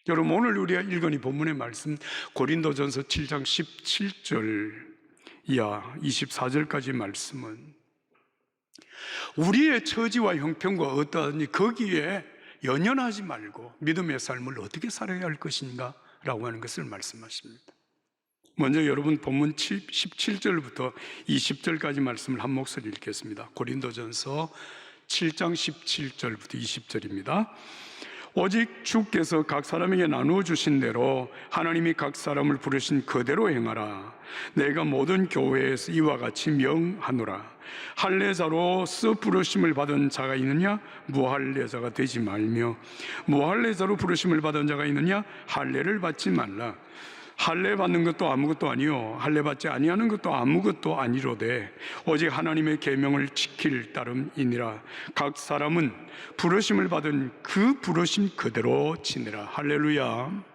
여러분, 오늘 우리가 읽은 이 본문의 말씀 고린도전서 7장 17절 이하 24절까지 말씀은 우리의 처지와 형편과 어떠하든지 거기에 연연하지 말고 믿음의 삶을 어떻게 살아야 할 것인가 라고 하는 것을 말씀하십니다. 먼저 여러분 본문 17절부터 20절까지 말씀을 한 목소리 읽겠습니다. 고린도전서 7장 17절부터 20절입니다. 오직 주께서 각 사람에게 나누어 주신 대로 하나님이 각 사람을 부르신 그대로 행하라. 내가 모든 교회에서 이와 같이 명하노라. 할례자로서 부르심을 받은 자가 있느냐? 무할례자가 되지 말며, 무할례자로 부르심을 받은 자가 있느냐? 할례를 받지 말라. 할례 받는 것도 아무것도 아니요 할례 받지 아니하는 것도 아무것도 아니로되 오직 하나님의 계명을 지킬 따름이니라. 각 사람은 부르심을 받은 그 부르심 그대로 지내라. 할렐루야.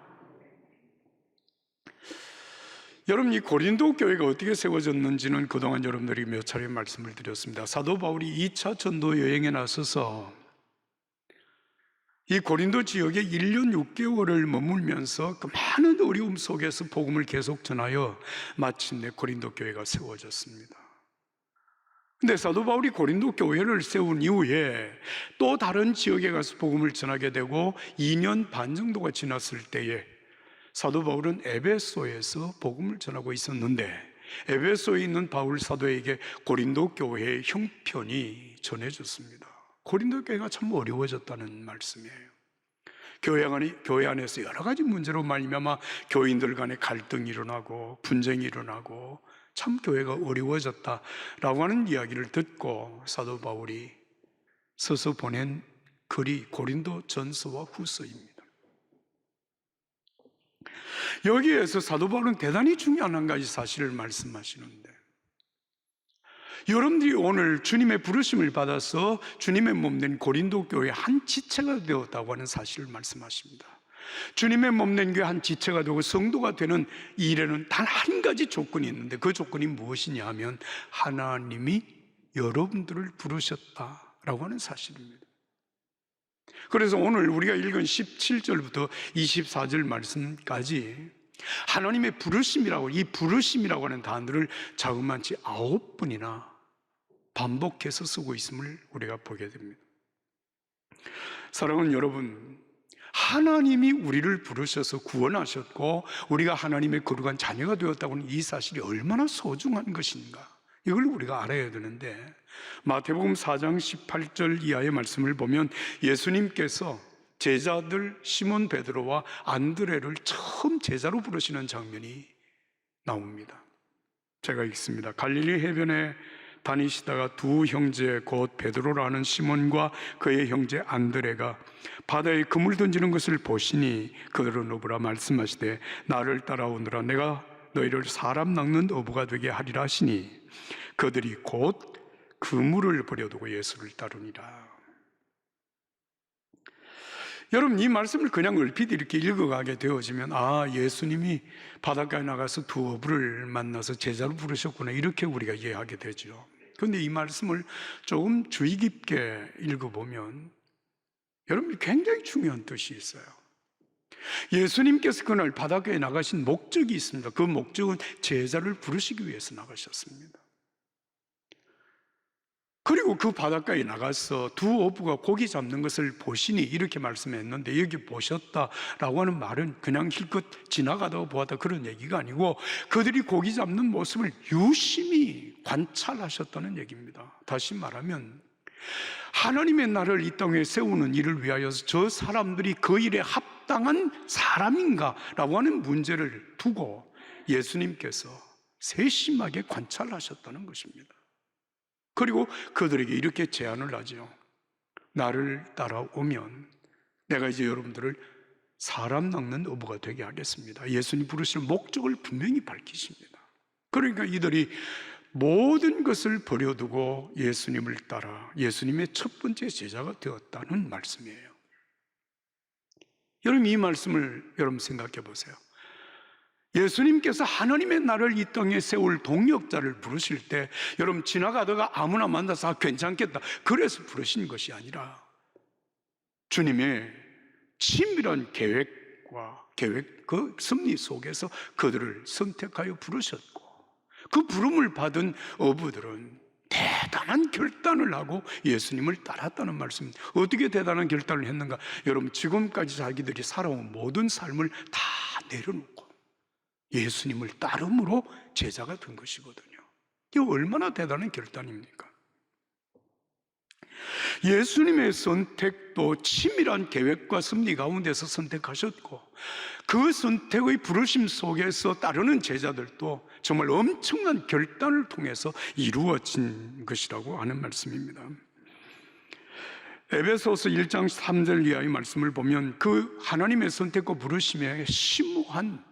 여러분, 이 고린도 교회가 어떻게 세워졌는지는 그동안 여러분들이 몇 차례 말씀을 드렸습니다. 사도 바울이 2차 전도 여행에 나서서 이 고린도 지역에 1년 6개월을 머물면서 그 많은 어려움 속에서 복음을 계속 전하여 마침내 고린도 교회가 세워졌습니다. 근데 사도 바울이 고린도 교회를 세운 이후에 또 다른 지역에 가서 복음을 전하게 되고 2년 반 정도가 지났을 때에 사도 바울은 에베소에서 복음을 전하고 있었는데 에베소에 있는 바울 사도에게 고린도 교회의 형편이 전해졌습니다. 고린도 교회가 참 어려워졌다는 말씀이에요. 교회 안에서 여러 가지 문제로 말미암아 교인들 간에 갈등이 일어나고 분쟁이 일어나고 참 교회가 어려워졌다라고 하는 이야기를 듣고 사도 바울이 써서 보낸 글이 고린도 전서와 후서입니다. 여기에서 사도 바울은 대단히 중요한 한 가지 사실을 말씀하시는데, 여러분들이 오늘 주님의 부르심을 받아서 주님의 몸된 고린도 교회의 한 지체가 되었다고 하는 사실을 말씀하십니다. 주님의 몸된 교회 한 지체가 되고 성도가 되는 일에는 단 한 가지 조건이 있는데 그 조건이 무엇이냐 하면 하나님이 여러분들을 부르셨다라고 하는 사실입니다. 그래서 오늘 우리가 읽은 17절부터 24절 말씀까지 하나님의 부르심이라고, 이 부르심이라고 하는 단어를 자그마치 9번이나 반복해서 쓰고 있음을 우리가 보게 됩니다. 사랑하는 여러분, 하나님이 우리를 부르셔서 구원하셨고 우리가 하나님의 거룩한 자녀가 되었다고 하는 이 사실이 얼마나 소중한 것인가, 이걸 우리가 알아야 되는데, 마태복음 4장 18절 이하의 말씀을 보면 예수님께서 제자들 시몬 베드로와 안드레를 처음 제자로 부르시는 장면이 나옵니다. 제가 읽습니다. 갈릴리 해변에 다니시다가 두 형제 곧 베드로라는 시몬과 그의 형제 안드레가 바다에 그물 던지는 것을 보시니 그들은 어부라 말씀하시되 나를 따라오느라 내가 너희를 사람 낚는 어부가 되게 하리라 하시니 그들이 곧 그물을 버려두고 예수를 따르니라. 여러분, 이 말씀을 그냥 얼핏 이렇게 읽어가게 되어지면 예수님이 바닷가에 나가서 두 어부를 만나서 제자로 부르셨구나, 이렇게 우리가 이해하게 되죠. 그런데 이 말씀을 조금 주의 깊게 읽어보면 여러분, 굉장히 중요한 뜻이 있어요. 예수님께서 그날 바닷가에 나가신 목적이 있습니다. 그 목적은 제자를 부르시기 위해서 나가셨습니다. 그리고 그 바닷가에 나가서 두 어부가 고기 잡는 것을 보시니 이렇게 말씀했는데, 여기 보셨다라고 하는 말은 그냥 힐끗 지나가다 보았다 그런 얘기가 아니고 그들이 고기 잡는 모습을 유심히 관찰하셨다는 얘기입니다. 다시 말하면 하나님의 나라를 이 땅에 세우는 일을 위하여 저 사람들이 그 일에 합당한 사람인가라고 하는 문제를 두고 예수님께서 세심하게 관찰하셨다는 것입니다. 그리고 그들에게 이렇게 제안을 하죠. 나를 따라오면 내가 이제 여러분들을 사람 낚는 어부가 되게 하겠습니다. 예수님 부르시는 목적을 분명히 밝히십니다. 그러니까 이들이 모든 것을 버려두고 예수님을 따라 예수님의 첫 번째 제자가 되었다는 말씀이에요. 여러분, 이 말씀을 여러분 생각해 보세요. 예수님께서 하나님의 나라를 이 땅에 세울 동력자를 부르실 때 여러분, 지나가다가 아무나 만나서 괜찮겠다 그래서 부르신 것이 아니라 주님의 친밀한 계획과 계획과 그 섭리 속에서 그들을 선택하여 부르셨고, 그 부름을 받은 어부들은 대단한 결단을 하고 예수님을 따랐다는 말씀입니다. 어떻게 대단한 결단을 했는가? 여러분, 지금까지 자기들이 살아온 모든 삶을 다 내려놓고 예수님을 따름으로 제자가 된 것이거든요. 이게 얼마나 대단한 결단입니까? 예수님의 선택도 치밀한 계획과 섭리 가운데서 선택하셨고, 그 선택의 부르심 속에서 따르는 제자들도 정말 엄청난 결단을 통해서 이루어진 것이라고 하는 말씀입니다. 에베소서 1장 3절 이하의 말씀을 보면 그 하나님의 선택과 부르심의 심오한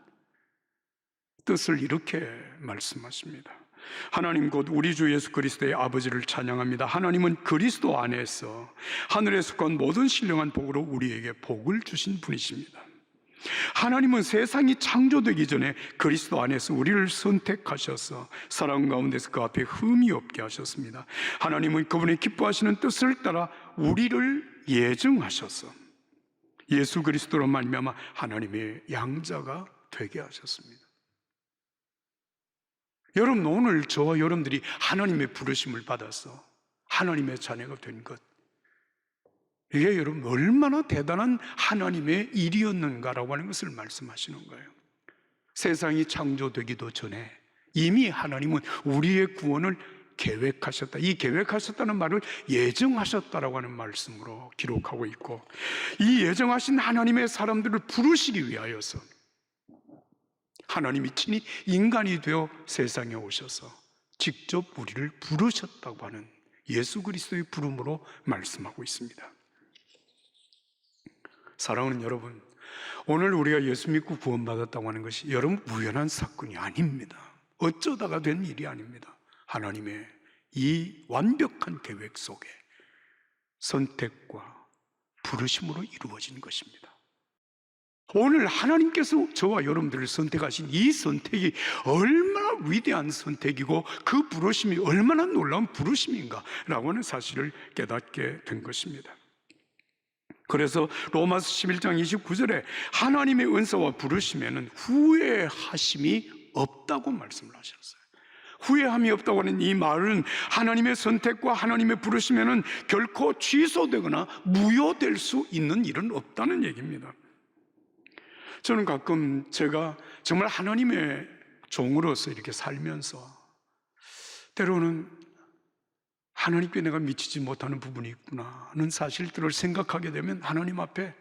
뜻을 이렇게 말씀하십니다. 하나님 곧 우리 주 예수 그리스도의 아버지를 찬양합니다. 하나님은 그리스도 안에서 하늘에 속한 모든 신령한 복으로 우리에게 복을 주신 분이십니다. 하나님은 세상이 창조되기 전에 그리스도 안에서 우리를 선택하셔서 사랑 가운데서 그 앞에 흠이 없게 하셨습니다. 하나님은 그분의 기뻐하시는 뜻을 따라 우리를 예정하셔서 예수 그리스도로 말미암아 하나님의 양자가 되게 하셨습니다. 여러분, 오늘 저와 여러분들이 하나님의 부르심을 받아서 하나님의 자녀가 된 것, 이게 여러분 얼마나 대단한 하나님의 일이었는가라고 하는 것을 말씀하시는 거예요. 세상이 창조되기도 전에 이미 하나님은 우리의 구원을 계획하셨다. 이 계획하셨다는 말을 예정하셨다라고 하는 말씀으로 기록하고 있고, 이 예정하신 하나님의 사람들을 부르시기 위하여서 하나님이 친히 인간이 되어 세상에 오셔서 직접 우리를 부르셨다고 하는 예수 그리스도의 부름으로 말씀하고 있습니다. 사랑하는 여러분, 오늘 우리가 예수 믿고 구원받았다고 하는 것이 여러분 우연한 사건이 아닙니다. 어쩌다가 된 일이 아닙니다. 하나님의 이 완벽한 계획 속에 선택과 부르심으로 이루어진 것입니다. 오늘 하나님께서 저와 여러분들을 선택하신 이 선택이 얼마나 위대한 선택이고 그 부르심이 얼마나 놀라운 부르심인가라고 하는 사실을 깨닫게 된 것입니다. 그래서 로마서 11장 29절에 하나님의 은사와 부르심에는 후회하심이 없다고 말씀을 하셨어요. 후회함이 없다고 하는 이 말은 하나님의 선택과 하나님의 부르심에는 결코 취소되거나 무효될 수 있는 일은 없다는 얘기입니다. 저는 가끔 제가 정말 하나님의 종으로서 이렇게 살면서 때로는 하나님께 내가 미치지 못하는 부분이 있구나는 사실들을 생각하게 되면 하나님 앞에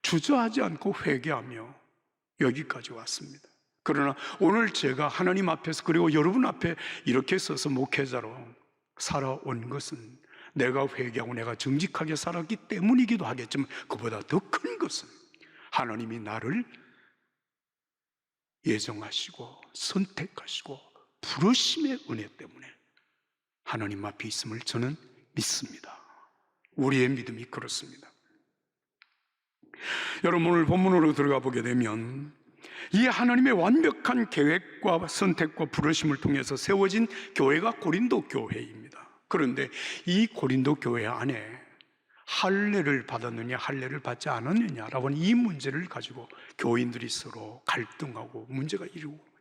주저하지 않고 회개하며 여기까지 왔습니다. 그러나 오늘 제가 하나님 앞에서 그리고 여러분 앞에 이렇게 서서 목회자로 살아온 것은 내가 회개하고 내가 정직하게 살았기 때문이기도 하겠지만 그보다 더 큰 것은 하나님이 나를 예정하시고 선택하시고 부르심의 은혜 때문에 하나님 앞에 있음을 저는 믿습니다. 우리의 믿음이 그렇습니다. 여러분, 오늘 본문으로 들어가 보게 되면 이 하나님의 완벽한 계획과 선택과 부르심을 통해서 세워진 교회가 고린도 교회입니다. 그런데 이 고린도 교회 안에 할례를 받았느냐 할례를 받지 않았느냐라고 하는 이 문제를 가지고 교인들이 서로 갈등하고 문제가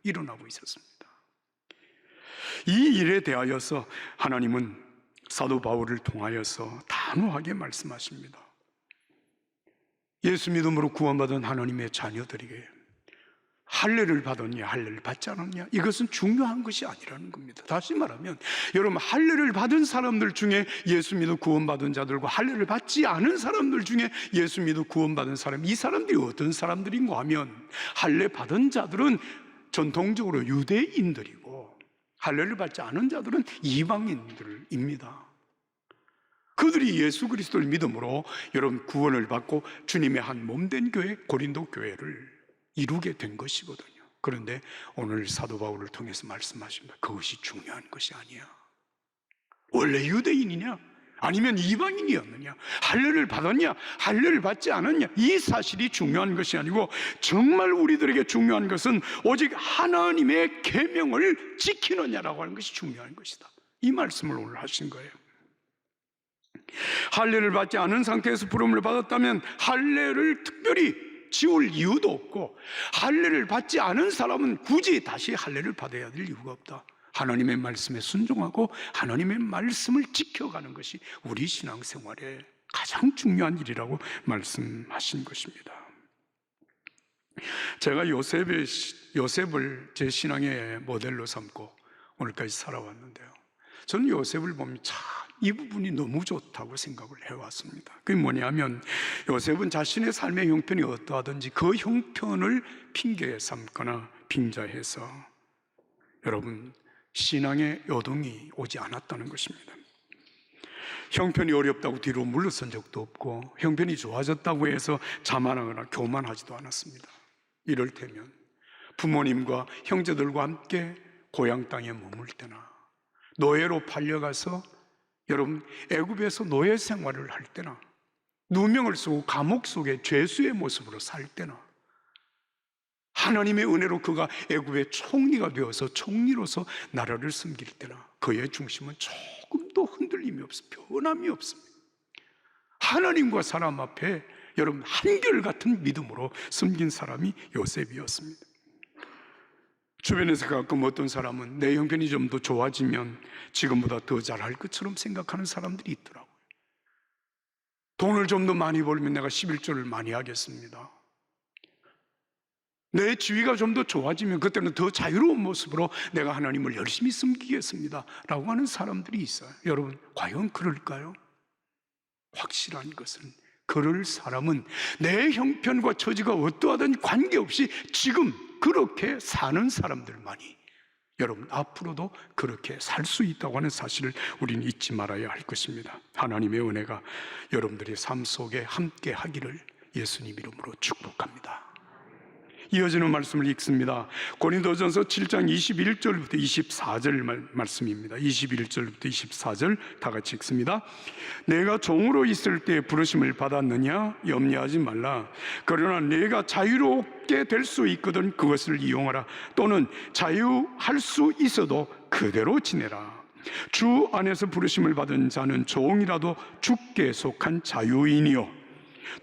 일어나고 있었습니다. 이 일에 대하여서 하나님은 사도 바울을 통하여서 단호하게 말씀하십니다. 예수 믿음으로 구원받은 하나님의 자녀들에게 할례를 받았냐 할례를 받지 않았냐 이것은 중요한 것이 아니라는 겁니다. 다시 말하면 여러분, 할례를 받은 사람들 중에 예수 믿어 구원받은 자들과 할례를 받지 않은 사람들 중에 예수 믿어 구원받은 사람, 이 사람들이 어떤 사람들인가 하면 할례 받은 자들은 전통적으로 유대인들이고 할례를 받지 않은 자들은 이방인들입니다. 그들이 예수 그리스도를 믿음으로 여러분 구원을 받고 주님의 한 몸된 교회 고린도 교회를 이루게 된 것이거든요. 그런데 오늘 사도 바울을 통해서 말씀하십니다. 그것이 중요한 것이 아니야. 원래 유대인이냐 아니면 이방인이었느냐, 할례를 받았냐 할례를 받지 않았냐, 이 사실이 중요한 것이 아니고 정말 우리들에게 중요한 것은 오직 하나님의 계명을 지키느냐라고 하는 것이 중요한 것이다. 이 말씀을 오늘 하신 거예요. 할례를 받지 않은 상태에서 부름을 받았다면 할례를 특별히 지울 이유도 없고, 할례를 받지 않은 사람은 굳이 다시 할례를 받아야 될 이유가 없다. 하나님의 말씀에 순종하고 하나님의 말씀을 지켜가는 것이 우리 신앙생활의 가장 중요한 일이라고 말씀하신 것입니다. 제가 요셉을 제 신앙의 모델로 삼고 오늘까지 살아왔는데요, 저는 요셉을 보면 참 이 부분이 너무 좋다고 생각을 해왔습니다. 그게 뭐냐면, 요셉은 자신의 삶의 형편이 어떠하든지 그 형편을 핑계 삼거나 빙자해서 여러분 신앙의 요동이 오지 않았다는 것입니다. 형편이 어렵다고 뒤로 물러선 적도 없고, 형편이 좋아졌다고 해서 자만하거나 교만하지도 않았습니다. 이럴 때면 부모님과 형제들과 함께 고향 땅에 머물 때나, 노예로 팔려가서 여러분 애굽에서 노예 생활을 할 때나, 누명을 쓰고 감옥 속에 죄수의 모습으로 살 때나, 하나님의 은혜로 그가 애굽의 총리가 되어서 총리로서 나라를 섬길 때나, 그의 중심은 조금도 흔들림이 없습니다. 변함이 없습니다. 하나님과 사람 앞에 여러분 한결같은 믿음으로 섬긴 사람이 요셉이었습니다. 주변에서 가끔 어떤 사람은 내 형편이 좀 더 좋아지면 지금보다 더 잘할 것처럼 생각하는 사람들이 있더라고요. 돈을 좀 더 많이 벌면 내가 11조를 많이 하겠습니다. 내 지위가 좀 더 좋아지면 그때는 더 자유로운 모습으로 내가 하나님을 열심히 섬기겠습니다 라고 하는 사람들이 있어요. 여러분, 과연 그럴까요? 확실한 것은, 그럴 사람은 내 형편과 처지가 어떠하든 관계없이 지금 그렇게 사는 사람들만이 여러분 앞으로도 그렇게 살 수 있다고 하는 사실을 우리는 잊지 말아야 할 것입니다. 하나님의 은혜가 여러분들의 삶 속에 함께 하기를 예수님 이름으로 축복합니다. 이어지는 말씀을 읽습니다. 고린도전서 7장 21절부터 24절 말씀입니다. 21절부터 24절 다 같이 읽습니다. 내가 종으로 있을 때 부르심을 받았느냐? 염려하지 말라. 그러나 내가 자유롭게 될 수 있거든 그것을 이용하라. 또는 자유할 수 있어도 그대로 지내라. 주 안에서 부르심을 받은 자는 종이라도 주께 속한 자유인이요,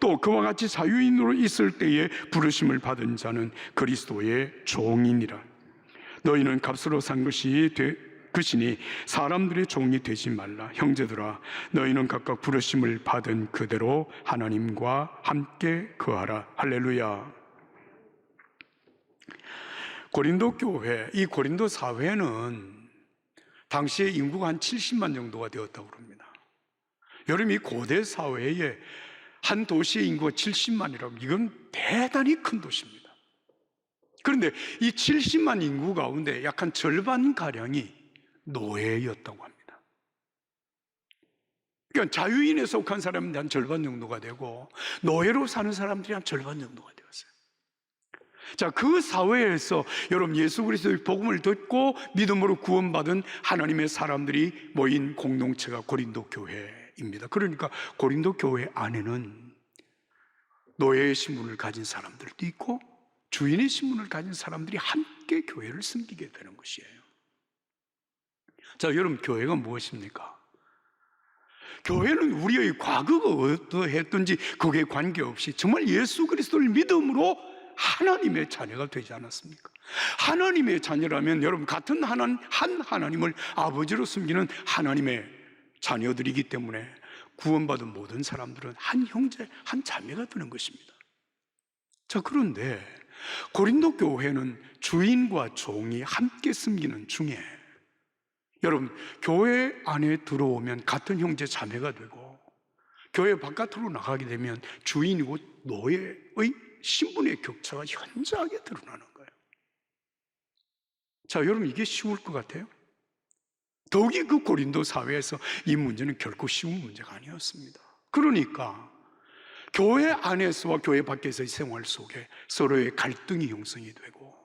또 그와 같이 자유인으로 있을 때에 부르심을 받은 자는 그리스도의 종이니라. 너희는 값으로 산 것이니 사람들의 종이 되지 말라. 형제들아, 너희는 각각 부르심을 받은 그대로 하나님과 함께 거하라. 할렐루야. 고린도 교회, 이 고린도 사회는 당시에 인구가 한 70만 정도가 되었다고 합니다. 여러분, 이 고대 사회에 한 도시의 인구가 70만이라면 이건 대단히 큰 도시입니다. 그런데 이 70만 인구 가운데 약 한 절반가량이 노예였다고 합니다. 그러니까 자유인에 속한 사람들이 한 절반 정도가 되고, 노예로 사는 사람들이 한 절반 정도가 되었어요. 자, 그 사회에서 여러분 예수 그리스도의 복음을 듣고 믿음으로 구원받은 하나님의 사람들이 모인 공동체가 고린도 교회입니다. 그러니까 고린도 교회 안에는 노예의 신분을 가진 사람들도 있고 주인의 신분을 가진 사람들이 함께 교회를 섬기게 되는 것이에요. 자, 여러분, 교회가 무엇입니까? 교회는 우리의 과거가 어떠했든지 그게 관계없이 정말 예수 그리스도를 믿음으로 하나님의 자녀가 되지 않았습니까? 하나님의 자녀라면 여러분 같은 한 하나님을 아버지로 섬기는 하나님의 자녀들이기 때문에 구원받은 모든 사람들은 한 형제, 한 자매가 되는 것입니다. 자, 그런데 고린도 교회는 주인과 종이 함께 섬기는 중에 여러분 교회 안에 들어오면 같은 형제 자매가 되고 교회 바깥으로 나가게 되면 주인이고 노예의 신분의 격차가 현저하게 드러나는 거예요. 자, 여러분, 이게 쉬울 것 같아요? 더욱이 그 고린도 사회에서 이 문제는 결코 쉬운 문제가 아니었습니다. 그러니까 교회 안에서와 교회 밖에서의 생활 속에 서로의 갈등이 형성이 되고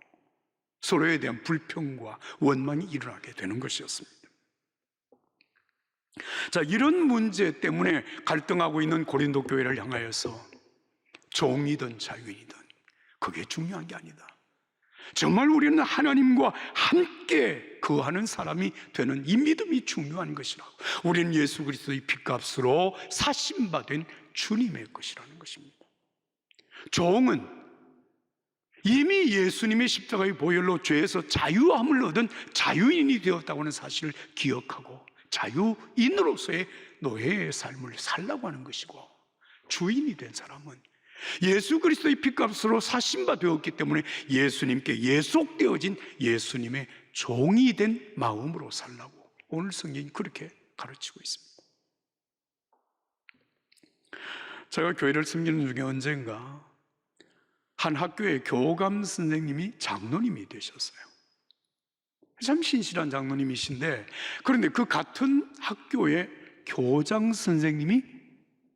서로에 대한 불평과 원망이 일어나게 되는 것이었습니다. 자, 이런 문제 때문에 갈등하고 있는 고린도 교회를 향하여서 종이든 자유인이든 그게 중요한 게 아니다. 정말 우리는 하나님과 함께 거하는 사람이 되는 이 믿음이 중요한 것이라고. 우리는 예수 그리스도의 핏값으로 사심받은 주님의 것이라는 것입니다. 종은 이미 예수님의 십자가의 보혈로 죄에서 자유함을 얻은 자유인이 되었다고 하는 사실을 기억하고 자유인으로서의 노예의 삶을 살라고 하는 것이고, 주인이 된 사람은 예수 그리스도의 피값으로 사신바 되었기 때문에 예수님께 예속되어진 예수님의 종이 된 마음으로 살라고 오늘 성경이 그렇게 가르치고 있습니다. 제가 교회를 섬기는 중에 언젠가 한 학교의 교감 선생님이 장로님이 되셨어요. 참 신실한 장로님이신데, 그런데 그 같은 학교의 교장 선생님이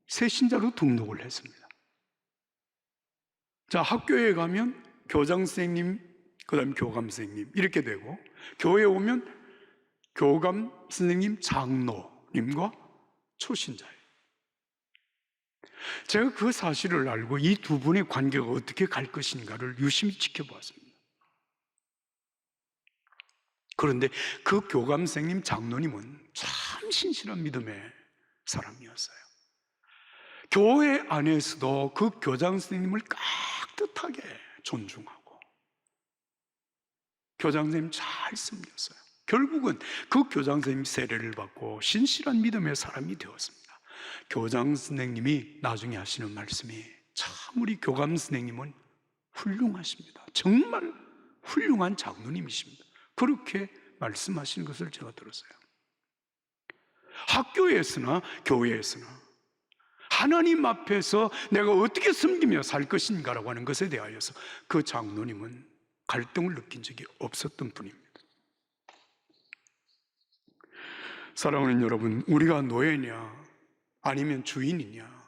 새신자로 등록을 했습니다. 자, 학교에 가면 교장 선생님, 그 다음에 교감 선생님 이렇게 되고, 교회에 오면 교감 선생님, 장로님과 초신자예요. 제가 그 사실을 알고 이 두 분의 관계가 어떻게 갈 것인가를 유심히 지켜보았습니다. 그런데 그 교감 선생님, 장로님은 참 신실한 믿음의 사람이었어요. 교회 안에서도 그 교장 선생님을 깍듯하게 존중하고 교장 선생님 잘 섬겼어요. 결국은 그 교장 선생님 세례를 받고 신실한 믿음의 사람이 되었습니다. 교장 선생님이 나중에 하시는 말씀이, 참 우리 교감 선생님은 훌륭하십니다. 정말 훌륭한 장로님이십니다. 그렇게 말씀하시는 것을 제가 들었어요. 학교에서나 교회에서나 하나님 앞에서 내가 어떻게 섬기며 살 것인가라고 하는 것에 대하여서 그 장로님은 갈등을 느낀 적이 없었던 분입니다. 사랑하는 여러분, 우리가 노예냐 아니면 주인이냐,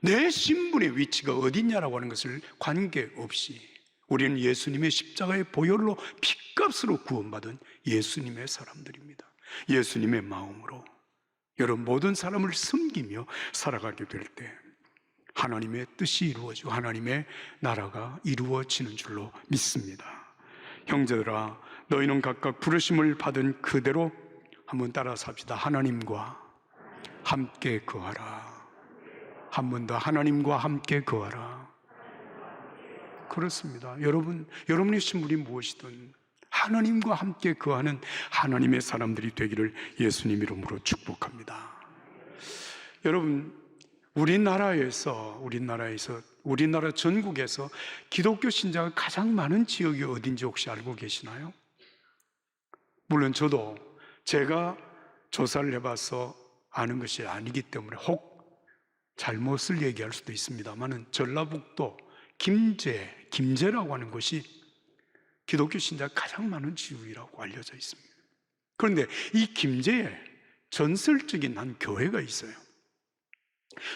내 신분의 위치가 어디냐라고 하는 것을 관계없이 우리는 예수님의 십자가의 보혈로 핏값으로 구원받은 예수님의 사람들입니다. 예수님의 마음으로 여러분 모든 사람을 섬기며 살아가게 될 때 하나님의 뜻이 이루어지고 하나님의 나라가 이루어지는 줄로 믿습니다. 형제들아, 너희는 각각 부르심을 받은 그대로 한번 따라 삽시다. 하나님과 함께 거하라. 한 번 더, 하나님과 함께 거하라. 그렇습니다. 여러분의 신분이 무엇이든 하나님과 함께 거하는 하나님의 사람들이 되기를 예수님 이름으로 축복합니다. 여러분, 우리나라 전국에서 기독교 신자가 가장 많은 지역이 어딘지 혹시 알고 계시나요? 물론 저도 제가 조사를 해봐서 아는 것이 아니기 때문에 혹 잘못을 얘기할 수도 있습니다만은 전라북도 김제라고 하는 곳이 기독교 신자가 가장 많은 지역이라고 알려져 있습니다. 그런데 이 김제에 전설적인 한 교회가 있어요.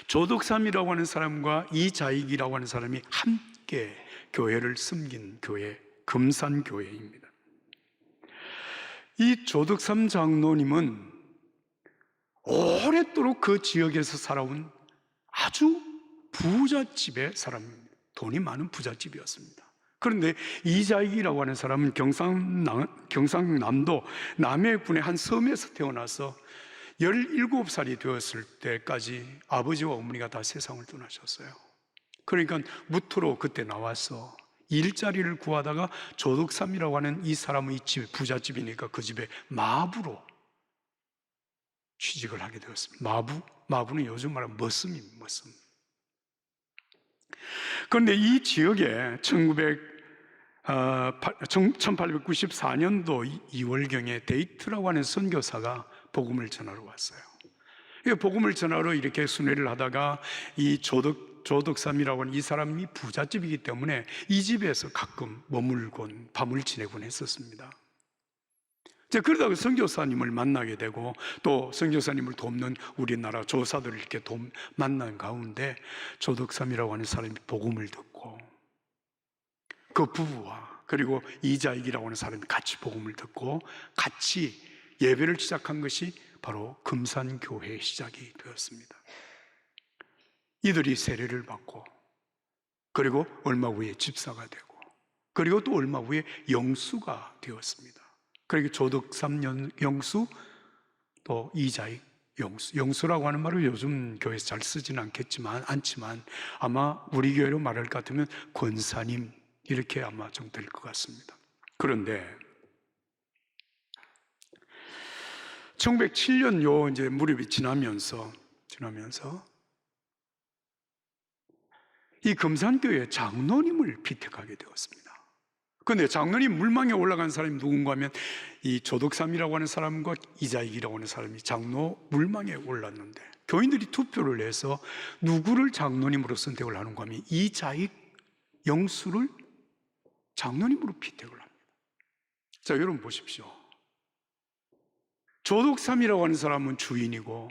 조덕삼이라고 하는 사람과 이자익이라고 하는 사람이 함께 교회를 섬긴 교회, 금산교회입니다. 이 조덕삼 장로님은 오랫도록 그 지역에서 살아온 아주 부잣집의 사람입니다. 돈이 많은 부잣집이었습니다. 그런데 이자익이라고 하는 사람은 경상남도 남해군의 한 섬에서 태어나서 17살이 되었을 때까지 아버지와 어머니가 다 세상을 떠나셨어요. 그러니까 무토로 그때 나와서 일자리를 구하다가 조덕삼이라고 하는 이 사람은 이 집, 부잣집이니까 그 집에 마부로 취직을 하게 되었습니다. 마부는 요즘 말하면 머슴입니다. 머슴. 그런데 이 지역에 1894년도 2월경에 데이트라고 하는 선교사가 복음을 전하러 왔어요. 복음을 전하러 이렇게 순회를 하다가 이 조덕삼이라고 하는 이 사람이 부잣집이기 때문에 이 집에서 가끔 머물곤 밤을 지내곤 했었습니다. 그러다가 선교사님을 만나게 되고 또 선교사님을 돕는 우리나라 조사들을 이렇게 만난 가운데 조덕삼이라고 하는 사람이 복음을 듣고 그 부부와 그리고 이자익이라고 하는 사람이 같이 복음을 듣고 같이 예배를 시작한 것이 바로 금산교회의 시작이 되었습니다. 이들이 세례를 받고 그리고 얼마 후에 집사가 되고 그리고 또 얼마 후에 영수가 되었습니다. 그리고 조덕삼 영수 또 이자익 영수라고 하는 말을 요즘 교회에서 잘 쓰지는 않지만 아마 우리 교회로 말할 것 같으면 권사님 이렇게 아마 좀 될 것 같습니다. 그런데 1907년 요 이제 무렵이 지나면서 이 금산교회 장로님을 피택하게 되었습니다. 그런데 장로님 물망에 올라간 사람이 누군가 하면 이 조덕삼이라고 하는 사람과 이자익이라고 하는 사람이 장로 물망에 올랐는데 교인들이 투표를 해서 누구를 장로님으로 선택을 하는가 하면 이자익, 영수를 장로님으로 피택을 합니다. 자, 여러분 보십시오. 조덕삼이라고 하는 사람은 주인이고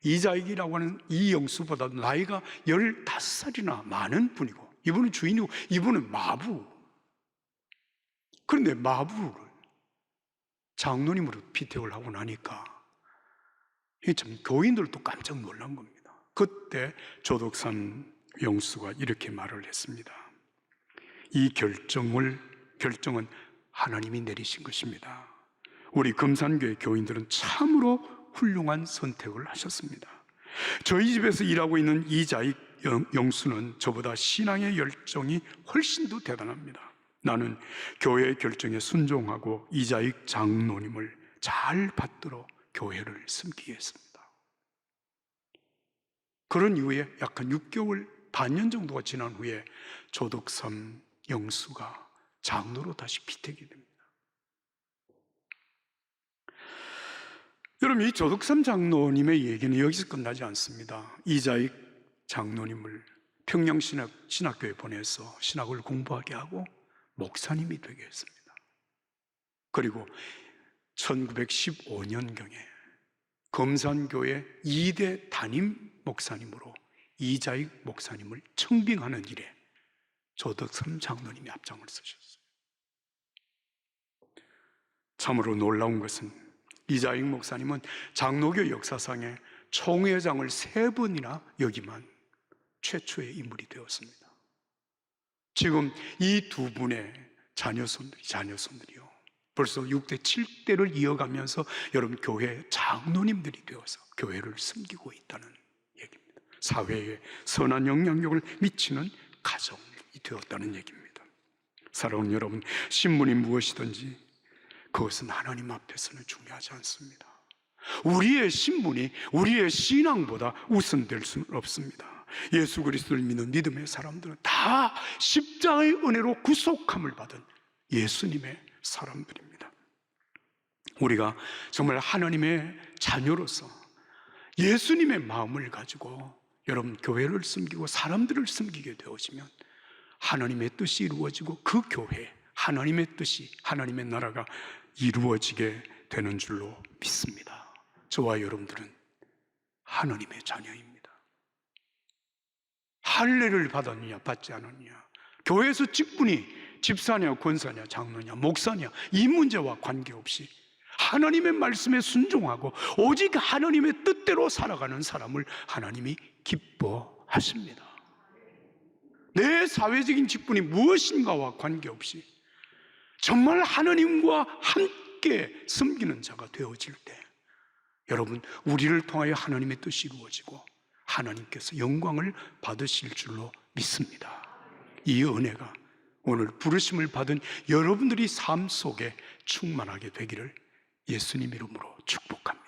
이자익이라고 하는 이영수보다 나이가 15살이나 많은 분이고 이분은 주인이고 이분은 마부. 그런데 마부를 장로님으로 피택을 하고 나니까 참 교인들도 깜짝 놀란 겁니다. 그때 조덕삼 영수가 이렇게 말을 했습니다. 이 결정은 하나님이 내리신 것입니다. 우리 금산교회 교인들은 참으로 훌륭한 선택을 하셨습니다. 저희 집에서 일하고 있는 이자익 영수는 저보다 신앙의 열정이 훨씬 더 대단합니다. 나는 교회의 결정에 순종하고 이자익 장로님을 잘 받들어 교회를 섬기게 했습니다. 그런 이후에 약 한 6개월, 반년 정도가 지난 후에 조덕삼 영수가 장로로 다시 피택이 됩니다. 여러분, 이 조덕삼 장로님의 얘기는 여기서 끝나지 않습니다. 이자익 장로님을 평양신학교에 보내서 신학을 공부하게 하고 목사님이 되게 했습니다. 그리고 1915년경에 금산교회 2대 담임 목사님으로 이자익 목사님을 청빙하는 일에 조덕삼 장로님이 앞장을 서셨어요. 참으로 놀라운 것은 이자익 목사님은 장로교 역사상에 총회장을 3번이나 역임한 최초의 인물이 되었습니다. 지금 이 두 분의 자녀손들이요 벌써 6대, 7대를 이어가면서 여러분 교회 장로님들이 되어서 교회를 섬기고 있다는 얘기입니다. 사회에 선한 영향력을 미치는 가정이 되었다는 얘기입니다. 사랑하는 여러분, 신분이 무엇이든지 그것은 하나님 앞에서는 중요하지 않습니다. 우리의 신분이 우리의 신앙보다 우선될 수는 없습니다. 예수 그리스도를 믿는 믿음의 사람들은 다 십자가의 은혜로 구속함을 받은 예수님의 사람들입니다. 우리가 정말 하나님의 자녀로서 예수님의 마음을 가지고 여러분 교회를 섬기고 사람들을 섬기게 되어지면 하나님의 뜻이 이루어지고 그 교회, 하나님의 뜻이, 하나님의 나라가 이루어지게 되는 줄로 믿습니다. 저와 여러분들은 하나님의 자녀입니다. 할례를 받았느냐 받지 않았느냐, 교회에서 직분이 집사냐 권사냐 장로냐 목사냐 이 문제와 관계없이 하나님의 말씀에 순종하고 오직 하나님의 뜻대로 살아가는 사람을 하나님이 기뻐하십니다. 내 사회적인 직분이 무엇인가와 관계없이 정말 하나님과 함께 섬기는 자가 되어질 때 여러분, 우리를 통하여 하나님의 뜻이 이루어지고 하나님께서 영광을 받으실 줄로 믿습니다. 이 은혜가 오늘 부르심을 받은 여러분들이 삶 속에 충만하게 되기를 예수님 이름으로 축복합니다.